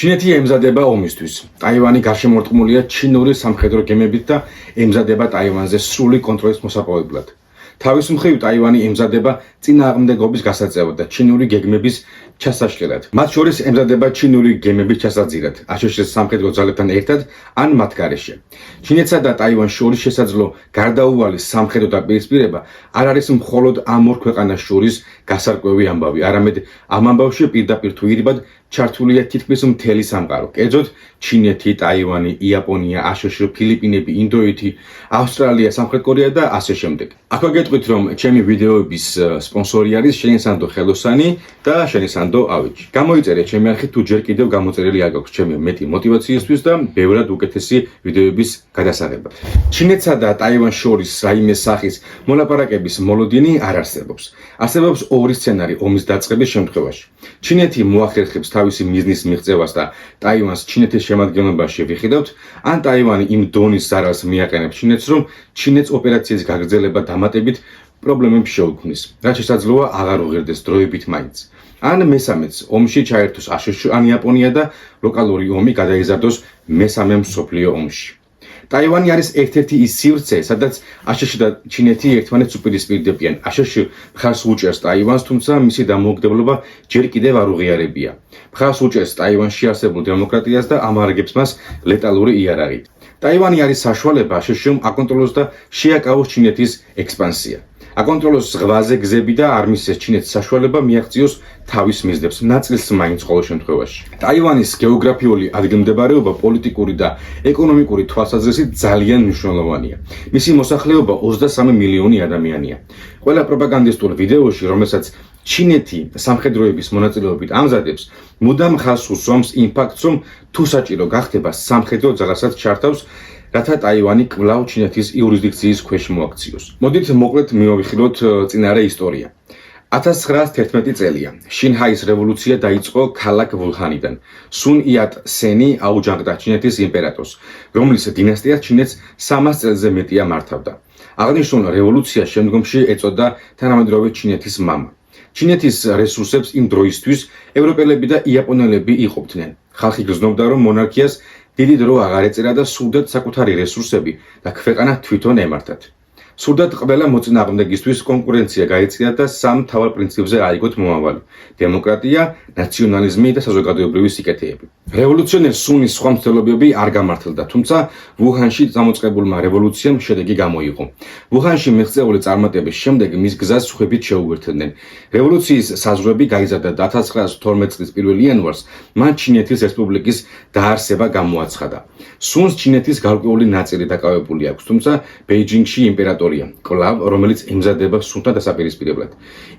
ჩინეთი ემზადება ომისთვის. ტაივანი გარშემორტყმულია ჩინური სამხედრო გემებით და ემზადება ტაივანზე სრული კონტროლის მოსაპოვებლად. თავის მხრივ ტაივანი ემზადება წინააღმდეგობის გასაწევად და ჩინური გეგმების ჩასაშლელად. მათ შორის ემზადება ჩინური გემების ჩასაძირად, აშშ-ის სამხედრო ძალებთან ერთად ან მათ გარეშე. ჩინეთსა და ტაივანს შორის შესაძლო გარდაუვალი სამხედრო დაპირისპირება არ არის მხოლოდ ამ ორ ქვეყანას შორის გასარკვევი ამბავი, არამედ ამ ამბავში პირდაპირ თუ ირიბად ჩართულია თითქმის მთელი სამყარო. კერძოდ ჩინეთი, ტაივანი, იაპონია, აშშ, ფილიპინები, ინდოეთი, ავსტრალია, სამხრეთ კორეა და ასე შემდეგ. აქვე გეტყვით, რომ ჩემი ვიდეოების სპონსორი არის შენსანდო ხელოსანი და შენსანდო ავიჩი. გამოიწერე ჩემი არხით თუ ჯერ კიდევ გამოწერილი არ გაქვს ჩემი მეტი мотивაციისთვის და ბევრად უკეთესი ვიდეოების გადასაღებად. ჩინეთსა და ტაივანს შორის რაიმე სახის მოლაპარაკების მოლოდინი არ არსებობს. არსებობს ორი სცენარი ომის დაწყების შემთხვევაში. ჩინეთი მოახერხებს თავისი მიზნის მიღწევას და ტაივანს ჩინეთის შემადგენლობაში ვიხილავთ, ან ტაივანი იმ დონის ზარალს მიაყენებს ჩინეთს, რომ ჩინეთს ოპერაციის გაგრძელება დამატებით პრობლემებს შეუქმნის, რაც შესაძლოა აღარ უღირდეს დროებით მაინც. ან მესამეც, ომში ჩაერთოს აშშ ან იაპონია და ლოკალური ომი გადაიზარდოს მესამე მსოფლიო ომში. ტაივანი არის ერთ-ერთი ის სივრცე, სადაც აშშ და ჩინეთი ერთმანეთს უპირისპირდებიან. აშშ მხარს უჭერს ტაივანს, თუმცა მისი დამოუკიდებლობა ჯერ კიდევ არ უღიარებია. მხარს უჭერს ტაივანში არსებულ დემოკრატიას და ამარაგებს მას ლეტალური იარაღით. ტაივანი არის საშუალება აშშ-მ აკონტროლოს და შეაკავოს ჩინეთის ექსპანსია. აკონტროლოს ზღვაზე გზები და არ მისცეს ჩინეთს საშუალება მიაღწიოს თავის მიზნებს, ნაწილს მაინც ყოველ შემთხვევაში. ტაივანის გეოგრაფიული ადგილმდებარეობა პოლიტიკური და ეკონომიკური თვალსაზრისით ძალიან მნიშვნელოვანია. მისი მოსახლეობა 23 მილიონი ადამიანია. ყველა პროპაგანდისტურ ვიდეოში, რომელსაც ჩინეთი სამხედროების მონაწილეობით ამზადებს, მუდამ ხაზს უსვამს იმ ფაქტს, რომ თუ საჭირო გახდება სამხედრო ძალასაც ჩართავს, რათა ტაივანი კვლავ ჩინეთის იურისდიქციის ქვეშ მოაქციოს. მოდით მოკლედ მივიხილოთ წინარე ისტორია. 1911 წელია. შინჰაის რევოლუცია დაიწყო ქალაქ ვუჰანიდან. სუნ იატ სენი აუჯანყდა ჩინეთის იმპერატორს, რომლის დინასტია ჩინეთს 300 წელზე მეტია მართავდა. აღნიშნულ რევოლუციას შემდგომში ეწოდა თანამედროვე ჩინეთის მამა. ჩინეთის რესურსებს იმ დროისთვის ევროპელები და იაპონელები იყოფდნენ. ხალხი გრძნობდა, რომ მონარქიას დიდი დრო აღარ ეწერა და სურდათ საკუთარი რესურსები და ქვეყანა თვითონ ემართათ. სურდათ ყველა მოწინააღმდეგისთვის კონკურენცია გაეწიათ და სამ მთავარ პრინციპზე აიგოთ მომავალი: დემოკრატია, ნაციონალიზმი და საზოგადოებრივი სიკეთეები. რევოლუციონერ სუნის სხვა მცდელობები არ გამართლდა, თუმცა ვუჰანში წამოწყებულმა რევოლუციამ შედეგი გამოიღო. ვუჰანში მიღწეული წარმატების შემდეგ მის გზას სხვებით შეუერთდნენ. რევოლუციის საზღვრები გაიზარდა და 1912 წლის 1 იანვარს მან ჩინეთის რესპუბლიკის დაარსება გამოაცხადა. სუნს ჩინეთის გარკვეული ნაწილი დაკავებული აქვს, თუმცა ბეიჯინგში იმპერატორია, კლავ, რომელიც ემზადება სუნთან დასაპირისპირებლად.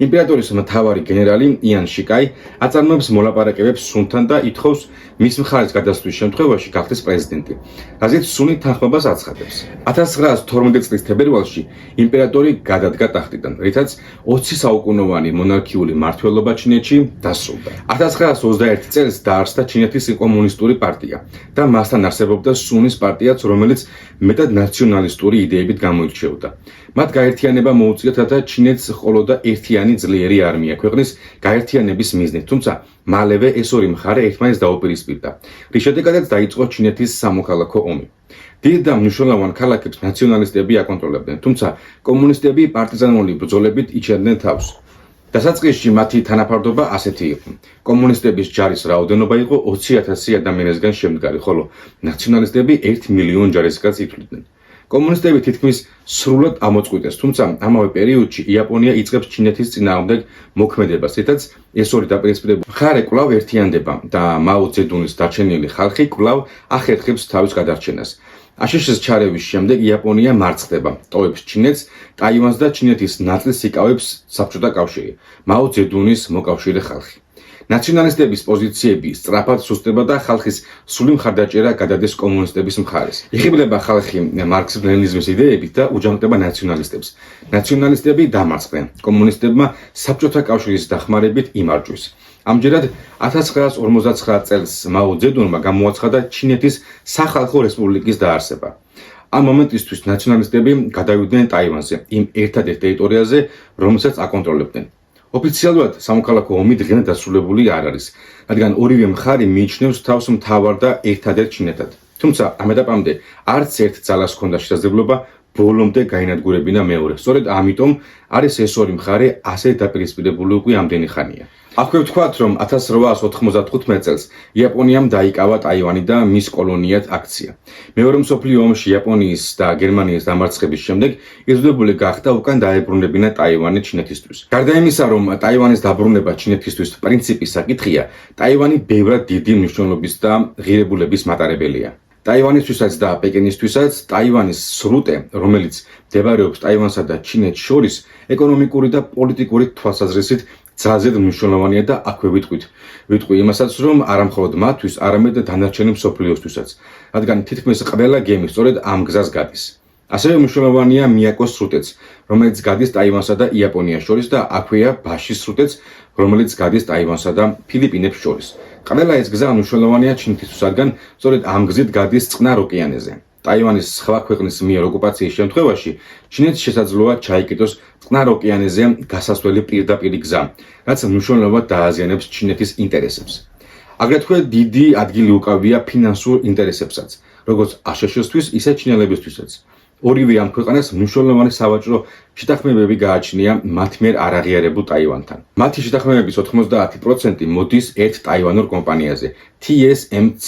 იმპერატორის მთავარი გენერალი იან შიკაი აწარმოებს მოლაპარაკებებს სუნთან და ითხოვს მის მხარეს გადასვლის შემთხვევაში გახდეს პრეზიდენტი, რაზეც სუნი თანხმობას აცხადებს. 1912 წლის თებერვალში იმპერატორი გადადგა ტახტიდან, რითაც 20 საუკუნოვანი მონარქიული მმართველობა ჩინეთში დასრულდა. 1921 წელს დაარსდა ჩინეთის კომუნისტური პარტია და მასთან არსებობდა სუნის პარტიაც, რომელიც მეტად ნაციონალისტური იდეებით გამოირჩეოდა. მათ გაერთიანება მოუწიათ, რათა ჩინეთს ყოლოდა ერთიანი ძლიერი არმია ქვეყნის გაერთიანების მიზნით, თუმცა მალევე ეს ორი მხარე ერთმანეთს დაუპირისპირდა, რის შედეგადაც დაიწყო ჩინეთის სამოქალაქო ომი. დიდ და მნიშვნელოვან ქალაქებს ნაციონალისტები აკონტროლებდნენ, თუმცა კომუნისტები პარტიზანული ბრძოლებით იჩენდნენ თავს. დასაწყისში მათი თანაფარდობა ასეთი იყო: კომუნისტების ჯარის რაოდენობა იყო 20,000 ადამიანისგან შემდგარი, ხოლო ნაციონალისტები 1 მილიონ ჯარისკაცს ითვლიდნენ. კომუნისტები თითქმის სრულად ამოწყვიტეს, თუმცა ამავე პერიოდში იაპონია იწყებს ჩინეთის წინააღმდეგ მოქმედებას, რითაც ეს ორი დაპირისპირებული მხარე კვლავ ერთიანდება და მაო ძედუნის დარჩენილი ხალხი კვლავ ახერხებს თავის გადარჩენას. აშშ-ის ჩარევის შემდეგ იაპონია მარცხდება, ტოვებს ჩინეთს, ტაივანს და ჩინეთის ნაწილს იკავებს საბჭოთა კავშირი, მაო ძედუნის მოკავშირე ხალხი. ნაციონალისტების პოზიციები სწრაფად სუსტდება და ხალხის სრული მხარდაჭერა გადადის კომუნისტების მხარეს. იხიბლება ხალხი მარქსიზმ-ლენინიზმის იდეებით და უჯანყდება ნაციონალისტებს. ნაციონალისტები დამარცხდნენ, კომუნისტებმა საბჭოთა კავშირის დახმარებით იმარჯვეს. ამჯერად 1959 წელს მაო ძედუნმა გამოაცხადა ჩინეთის სახალხო რესპუბლიკის დაარსება. ამ მომენტისთვის ნაციონალისტები გადავიდნენ ტაივანზე, იმ ერთადერთ ტერიტორიაზე, რომელსაც აკონტროლებდნენ. ოფიციალურად სამოქალაქო ომი დღემდე დასრულებული არ არის. რადგან ორივე მხარე მიიჩნევს თავს მთავარ და ერთადერთ ჩინეთად. თუმცა ამ ეტაპამდე არც ერთ ძალას ჰქონდა შესაძლებლობა ბოლომდე გაინადგურებინა მეორე. სწორედ ამიტომ არის ეს ორი მხარე ასე დაპირისპირებული უკვე ამდენი ხანია. აქვე ვთქვათ, რომ 1895 წელს იაპონიამ დაიკავა ტაივანი და მის კოლონიად აქცია. მეორე მსოფლიო ომში იაპონიის და გერმანიის დამარცხების შემდეგ იზრდებული გახდა უკან დაებრუნებინა ტაივანი ჩინეთისთვის. გარდა იმისა, რომ ტაივანის დაბრუნება ჩინეთისთვის პრინციპის საკითხია, ტაივანი ბევრად დიდი მნიშვნელობის და ღირებულების მატარებელია. ტაივანისთვისაც და პეკინისთვისაც ტაივანის სრუტე, რომელიც მდებარეობს ტაივანსა და ჩინეთს შორის, ეკონომიკური და პოლიტიკური თვალსაზრისით ძალზედ მნიშვნელოვანია და აქვე ვიტყვი იმასაც, რომ არა მხოლოდ მათთვის, არამედ დანარჩენი მსოფლიოსთვისაც, რადგან თითქმის ყველა გემი სწორედ ამ გზას გადის. ასევე მნიშვნელოვანია მიაკოს სრუტეც, რომელიც გადის ტაივანსა და იაპონიას შორის და აქვეა ბაშის სრუტეც, რომელიც გადის ტაივანსა და ფილიპინებს შორის. ყველა ეს გზა მნიშვნელოვანია ჩინეთისთვის, რადგან სწორედ ამ გზით გადის წყნარ ოკეანეზე. ტაივანის სხვა ქვეყნის მიერ ოკუპაციის შემთხვევაში ჩინეთს შესაძლოა ჩაიკეტოს წყნარ ოკეანეზე გასასვლელი პირდაპირი გზა, რაც მნიშვნელოვნად დააზიანებს ჩინეთის ინტერესებს. აგრეთვე დიდი ადგილი უკავია ფინანსურ ინტერესებსაც, როგორც აშშ-ისთვის, ისე ჩინელებისთვისაც. ორივე ამ ქვეყანას მნიშვნელოვანი სავაჭრო შეთანხმებები გააჩნია მათ მიერ არაღიარებულ ტაივანთან. მათი შეთანხმებების 90% მოდის ერთ ტაივანურ კომპანიაზე, TSMC.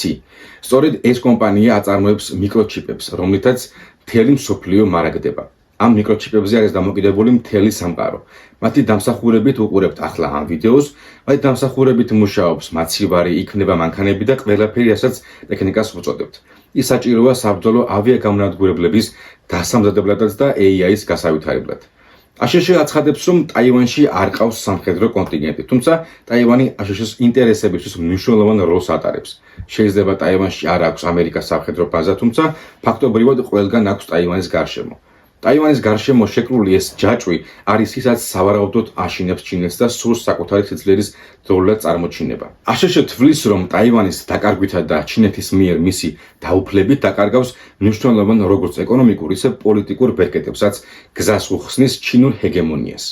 სწორედ ეს კომპანია აწარმოებს მიკროჩიპებს, რომლითაც მთელი მსოფლიო მარაგდება. ამ მიკროჩიპებზე არის დამოკიდებული მთელი სამყარო. მათი დამსახურებით უყურებთ ახლა ამ ვიდეოს, მათი დამსახურებით მუშაობს მაცივარი, იქმნება მანქანები და ყველაფერი, რასაც ტექნიკას ვუწოდებთ. ის საჭიროა საბრძოლო ავიაგამონადგურებლების დასამზადებლადაც და AI-ის გასავითარებლად. აშშ აცხადებს, რომ ტაივანში არ ყავს სამხედრო კონტინგენტი, თუმცა ტაივანი აშშ-ის ინტერესებისთვის მნიშვნელოვან როლს ატარებს. შეიძლება ტაივანში არ აქვს ამერიკას სამხედრო ბაზა, თუმცა ფაქტობრივად ყველგან აქვს ტაივანის გარშემო. ტაივანის გარშემო შეკრული ეს ჯაჭვი არის ისაც სავარაუდოდ აშინებს ჩინეთს და სურს საკუთარი სიძლიერის დროულად წარმოჩინება. აშშ თვლის, რომ ტაივანის დაკარგვითა და ჩინეთის მიერ მისი დაუფლებით დაკარგავს მნიშვნელოვან როგორც ეკონომიკურ, ისე პოლიტიკურ ბერკეტებსაც გზას უხსნის ჩინურ ჰეგემონიას.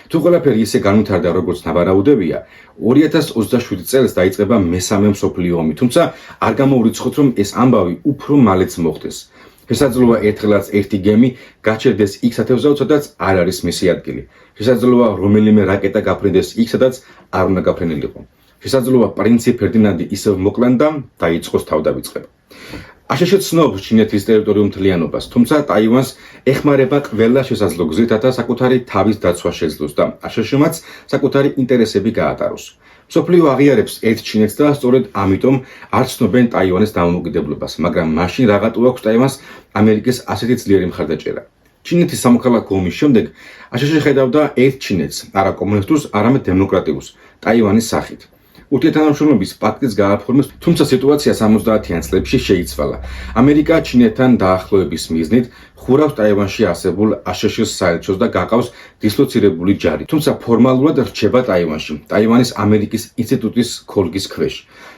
თუ ყველაფერი ისე განვითარდა, როგორც ნაბარაუდებია, 2027 წელს დაიწყება მესამე მსოფლიო ომი, თუმცა არ გამოვრიცხოთ, რომ ეს ამბავი უფრო მალეც მოხდეს. შესაძლოა ერთხელაც ერთი გემი გაჩერდეს იქ სათევზაოდ, სადაც არ არის მისი ადგილი. შესაძლოა რომელიმე რაკეტა გაფრინდეს იქ, სადაც არ უნდა გაფრენილიყო. შესაძლოა პრინცი ფერდინანდი ისევ მოკლან და დაიწყოს თავდავიწყება. აშშ ცნობს ჩინეთის ტერიტორიულ მთლიანობას, თუმცა ტაივანს ეხმარება ყველა შესაძლო გზით, რათა საკუთარი თავის დაცვა შეძლოს და აშშ-მაც საკუთარი ინტერესები გაატაროს. მსოფლიო აღიარებს ერთ ჩინეთს და სწორედ ამიტომ არ ცნობენ ტაივანის დამოუკიდებლობას, მაგრამ მაშინ რაღაცა აქვს ტაივანს ამერიკის ასეთი ძლიერი მხარდაჭერა. ჩინეთის სამოქალაქო ომის შემდეგ აშშ ხედავდა ერთ ჩინეთს, არა კომუნისტურს, არამედ დემოკრატიულს, ტაივანის სახით. ურთიერთთანამშრომლობის პაქტის გააფორმეს, თუმცა სიტუაცია 70-იან წლებში შეიცვალა. ამერიკა ჩინეთთან დაახლოების მიზნით ხურავს ტაივანში არსებულ აშშ-ის საელჩოს და გაყავს დისლოცირებული ჯარი. თუმცა ფორმალურად რჩება ტაივანში, ტაივანის ამერიკის ინსტიტუტის ქოლგის ქვეშ.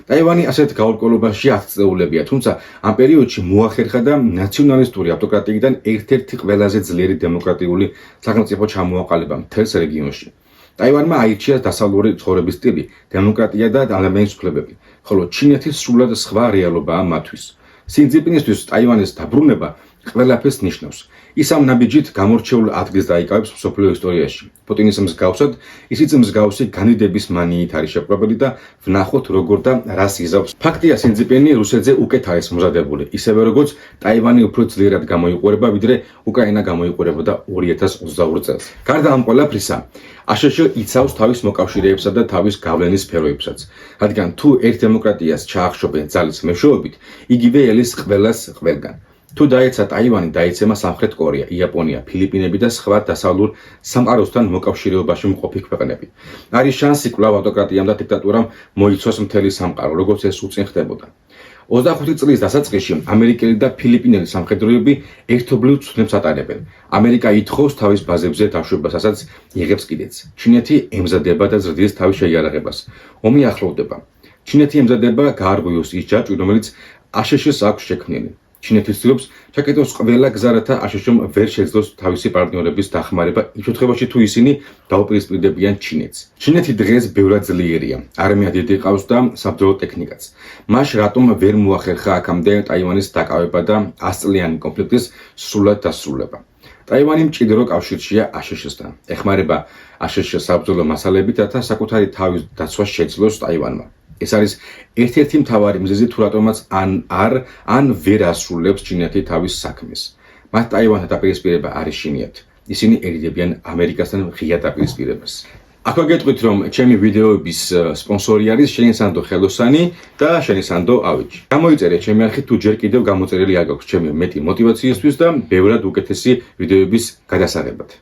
ტაივანი ასეთ გაურკვევლობაში ათწლეულებია, თუმცა ამ პერიოდში მოახერხა და ნაციონალისტური ავტოკრატიიდან ერთ-ერთი ყველაზე ძლიერი დემოკრატიული სახელმწიფო ჩამოაყალიბა მთელს რეგიონში. ტაივანმა აირჩია დასავლური ცხოვრების სტილი, დემოკრატია და ადამიანის უფლებები, ხოლო ჩინეთი სრულად სხვა რეალობაა მათთვის. სინძიპინისთვის ტაივანის დაბრუნება ყველაფერს ნიშნავს. ის ამ ნაბიჯით გამორჩეულ ადგილს დაიკავებს მსოფლიო ისტორიაში. პუტინის მსგავსად, ისიც მსგავსი განიდების მანიით არის შეპყრობილი და ვნახოთ როგორ და რას იზავს. ფაქტია, სინძიპინი რუსეთზე უკეთ არის მომზადებული, ისევე როგორც ტაივანი უფრო ძლიერად გამოიყურება, ვიდრე უკრაინა გამოიყურებოდა 2022 წელს. გარდა ამ ყველაფრისა, აშშ იცავს თავის მოკავშირეებსა და თავის გავლენის სფეროებსაც, რადგან თუ ერთ დემოკრატიას ჩაახშობენ ძალის მეშვეობით, იგივე ელის ყველას ყველგან. თუ დაეცა ტაივანი, დაეცემა სამხრეთ კორეა, იაპონია, ფილიპინები და სხვა დასავლურ სამყაროსთან მოკავშირეობაში მყოფი ქვეყნები. არის შანსი კვლავ ავტოკრატიამ და დიქტატურამ მოიცვას მთელი სამყარო, როგორც ეს უწინ ხდებოდა. 25 წლის დასაწყისში ამერიკელი და ფილიპინელი სამხედროები ერთობლივ ცდებს ატარებენ. ამერიკა ითხოვს თავის ბაზებზე დაშვებას, რასაც იღებს კიდეც. ჩინეთი ემზადება და ზრდის თავის შეიარაღებას. ომი ახლოვდება. ჩინეთი ემზადება გაარღვიოს ის ჯაჭვი, რომელიც აშშ-ს აქვს შექმნილი. ჩინეთი ცდილობს ჩაკეტოს ყველა გზა, რათა აშშ-მ ვერ შეძლოს თავისი პარტნიორების დახმარება იმ შემთხვევაში თუ ისინი დაუპირისპირდებიან ჩინეთს. ჩინეთი დღეს ბევრად ძლიერია. არმია დიდი ყავს და საბრძოლო ტექნიკაც. მას რატომ ვერ მოახერხა აქამდე ტაივანის დაკავება და 100 წლიანი კონფლიქტის სრულად დასრულება? ტაივანი მჭიდრო კავშირშია აშშ-სთან. ეხმარება აშშ საბრძოლო მასალებით, რათა საკუთარი თავის დაცვა შეძლოს ტაივანმა. ეს არის ერთ-ერთი მთავარი მიზეზი თუ რატომაც ან ვერ ასრულებს ჩინეთი თავის საქმეს. მათ ტაივანთან დაპირისპირება არ ეშინიათ. ისინი ერიდებიან ამერიკასთან ღია დაპირისპირებას. აქ გეტყვით, რომ ჩემი ვიდეოების სპონსორი არის შენი სანდო ხელოსანი და შენი სანდო ავიჩი. გამოიწერე ჩემი არხი თუ ჯერ კიდევ გამოწერილი არ გაქვს ჩემი მეტი мотивაციისთვის და ბევრად უკეთესი ვიდეოების გადასაღებად.